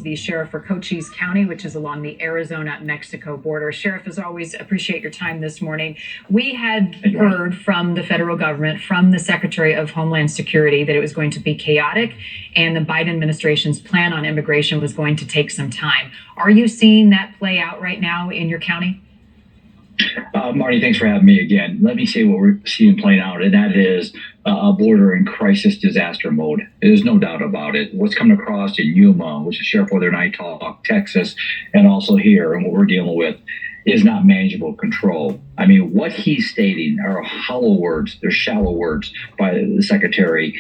the sheriff for 42's County, which is along the Arizona-Mexico border. Sheriff, as always, appreciate your time this morning. We had heard from the federal government, from the Secretary of Homeland Security, that it was going to be chaotic and the Biden administration's plan on immigration was going to take some time. Are you seeing that play out right now in your county? Marty, thanks for having me again. Let me say what we're seeing playing out, and that is a border in crisis disaster mode. There's no doubt about it. What's coming across in Yuma, which is Sheriff Weather and I talk, Texas, and also here, and what we're dealing with is not manageable control. I mean, what he's stating are hollow words. They're shallow words by the Secretary.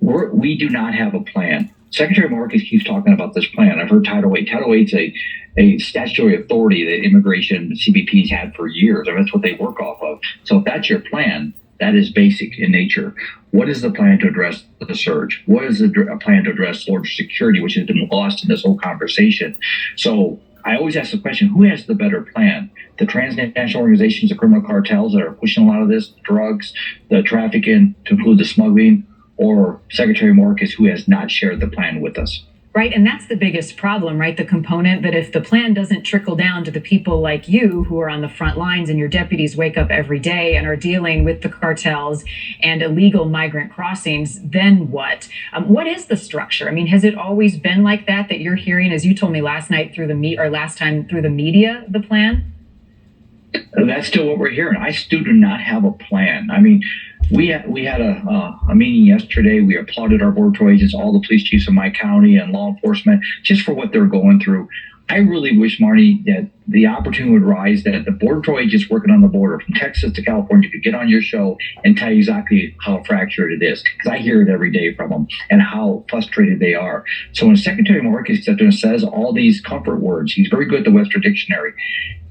We do not have a plan. Secretary Marcus keeps talking about this plan. I've heard Title 8. Title 8 is a statutory authority that immigration CBP's had for years. I mean, that's what they work off of. So if that's your plan, that is basic in nature. What is the plan to address the surge? What is the plan to address border security, which has been lost in this whole conversation? So I always ask the question, who has the better plan? The transnational organizations, the criminal cartels that are pushing a lot of this, drugs, the trafficking, to include the smuggling, or Secretary Marcus, who has not shared the plan with us? Right. And that's the biggest problem, right? The component that if the plan doesn't trickle down to the people like you who are on the front lines and your deputies wake up every day and are dealing with the cartels and illegal migrant crossings, then what? What is the structure? I mean, has it always been like that you're hearing, as you told me last time through the media, the plan? That's still what we're hearing. I still do not have a plan. I mean, we had a meeting yesterday. We applauded our border patrol agents, all the police chiefs in my county and law enforcement, just for what they're going through. I really wish, Marty, that the opportunity would rise that the border patrol agents working on the border from Texas to California could get on your show and tell you exactly how fractured it is, because I hear it every day from them and how frustrated they are. So when Secretary Marcus gets up there and says all these comfort words, he's very good at the Webster Dictionary.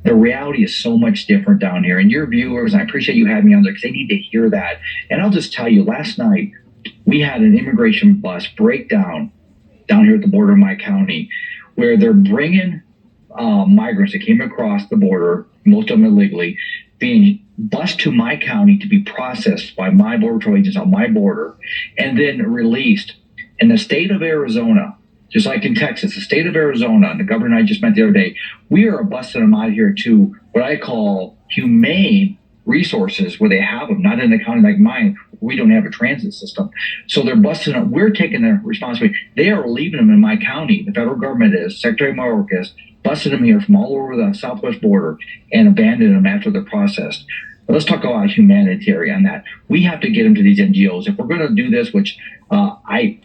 The reality is so much different down here. And your viewers, I appreciate you having me on there because they need to hear that. And I'll just tell you, last night, we had an immigration bus breakdown down here at the border of my county, where they're bringing migrants that came across the border, most of them illegally, being bused to my county to be processed by my border patrol agents on my border, and then released. In the state of Arizona, just like in Texas, the state of Arizona, and the governor and I just met the other day, we are busting them out here to what I call humane resources, where they have them, not in a county like mine. We don't have a transit system. So they're busting them. We're taking their responsibility. They are leaving them in my county. The federal government is, Secretary Marcus, busting them here from all over the southwest border and abandoning them after they're processed. But let's talk about humanitarian on that. We have to get them to these NGOs. If we're going to do this, which I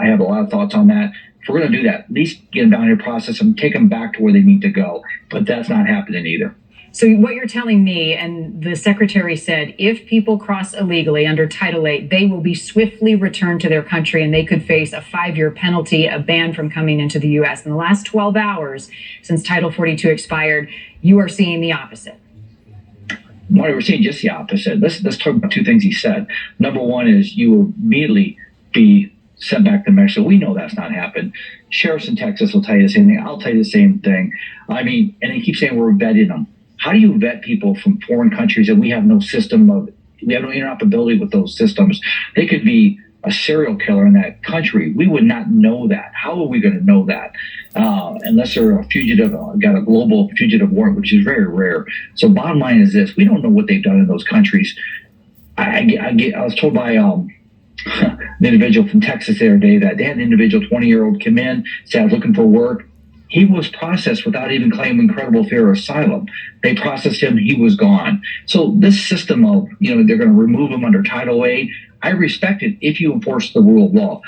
have a lot of thoughts on that, if we're going to do that, at least get them down here, process them, take them back to where they need to go. But that's not happening either. So what you're telling me, and the secretary said, if people cross illegally under Title 8, they will be swiftly returned to their country and they could face a 5-year penalty, a ban from coming into the U.S. In the last 12 hours since Title 42 expired, you are seeing the opposite. Marty, we're seeing just the opposite. Let's talk about two things he said. Number one is you will immediately be sent back to Mexico. We know that's not happened. Sheriffs in Texas will tell you the same thing. I'll tell you the same thing. I mean, and he keeps saying we're vetting them. How do you vet people from foreign countries that we have no system of? We have no interoperability with those systems. They could be a serial killer in that country. We would not know that. How are we going to know that? Unless they're a fugitive, got a global fugitive warrant, which is very rare. So bottom line is this: we don't know what they've done in those countries. I was told by an individual from Texas the other day that they had an individual 20-year-old come in, say, I was looking for work. He was processed without even claiming credible fear of asylum. They processed him, he was gone. So this system of, they're going to remove him under Title 8, I respect it if you enforce the rule of law.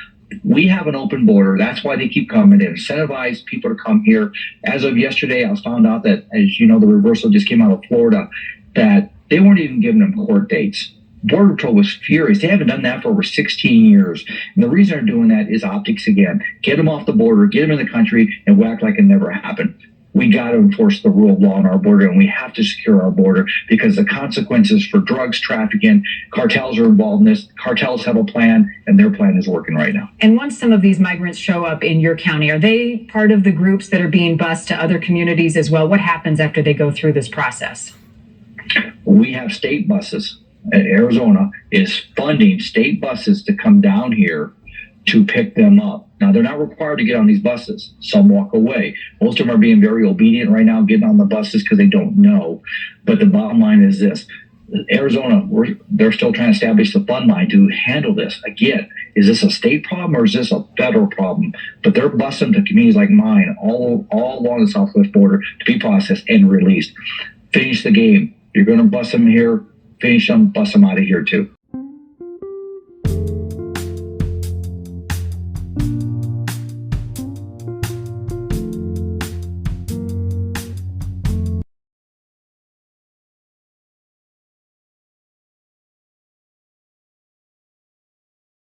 We have an open border. That's why they keep coming. They incentivize people to come here. As of yesterday, I was found out that, as you know, the reversal just came out of Florida, that they weren't even giving them court dates. Border Patrol was furious. They haven't done that for over 16 years. And the reason they're doing that is optics again. Get them off the border, get them in the country, and act like it never happened. We got to enforce the rule of law on our border, and we have to secure our border because the consequences for drugs trafficking, cartels are involved in this. Cartels have a plan, and their plan is working right now. And once some of these migrants show up in your county, are they part of the groups that are being bused to other communities as well? What happens after they go through this process? We have state buses. Arizona is funding state buses to come down here to pick them up. Now, they're not required to get on these buses. Some walk away. Most of them are being very obedient right now, getting on the buses because they don't know. But the bottom line is this. Arizona, they're still trying to establish the fund line to handle this. Again, is this a state problem or is this a federal problem? But they're busing to communities like mine all along the southwest border to be processed and released. Finish the game. You're going to bus them here, finish them, bus them out of here too.